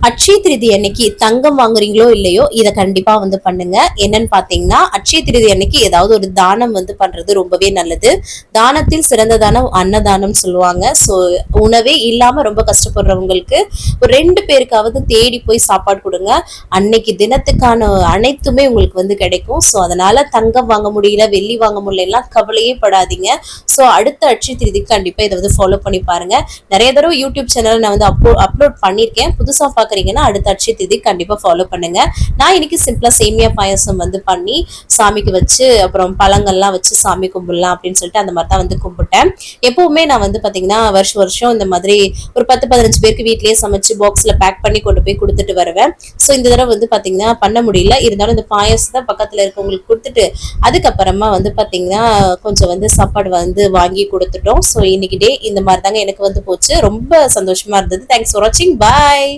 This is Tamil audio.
அட்சய திருதி அன்னைக்கு தங்கம் வாங்குறீங்களோ இல்லையோ இதை கண்டிப்பா வந்து பண்ணுங்க. என்னன்னு பாத்தீங்கன்னா, அட்சய திருதி அன்னைக்கு ஏதாவது ஒரு தானம் வந்து பண்றது ரொம்பவே நல்லது. தானத்தில் சிறந்த தானம் அன்னதானம் சொல்லுவாங்க. சோ உணவே இல்லாம ரொம்ப கஷ்டப்படுறவங்களுக்கு ஒரு 2 பேருக்காவது தேடி போய் சாப்பாடு கொடுங்க. அன்னைக்கு தினத்துக்கான அனைத்துமே உங்களுக்கு வந்து கிடைக்கும். சோ அதனால தங்கம் வாங்க முடியல, வெள்ளி வாங்க முடியல எல்லாம் கவலையே படாதீங்க. சோ அடுத்த அட்சய திருதிக்கு கண்டிப்பா இதை வந்து ஃபாலோ பண்ணி பாருங்க. நிறைய தடவை யூடியூப் சேனல் நான் வந்து அப்லோட் பண்ணிருக்கேன். புதுசா பாக்குறீங்கன்னா அடுத்த அட்சய திதி கண்டிப்பா ஃபாலோ பண்ணுங்க. நான் இன்னைக்கு சிம்பிளா சேமியா பாயசம் வந்து பண்ணி சாமிக்கு வச்சு அப்புறம் பழங்கள்லாம் வச்சு சாமி கும்பிடலாம் அப்படின்னு சொல்லிட்டு அந்த மாதிரி தான் வந்து கும்பிட்டேன். எப்பவுமே நான் வந்து பாத்தீங்கன்னா வருஷம் இந்த மாதிரி ஒரு 10-15 பேருக்கு வீட்லயே சமைச்சு பாக்ஸ்ல பேக் பண்ணி கொண்டு போய் கொடுத்துட்டு வருவேன். ஸோ இந்த தடவை வந்து பாத்தீங்கன்னா பண்ண முடியல. இருந்தாலும் இந்த பாயசத்தை பக்கத்துல இருக்கவங்களுக்கு கொடுத்துட்டு அதுக்கப்புறமா வந்து பாத்தீங்கன்னா கொஞ்சம் வந்து சாப்பாடு வந்து வாங்கி கொடுத்துட்டோம். ஸோ இன்னைக்கு டே இந்த மாதிரி தாங்க எனக்கு வந்து போச்சு. ரொம்ப சந்தோஷமா இருந்தது. தேங்க்ஸ் ஃபார் வாட்சிங். பாய்.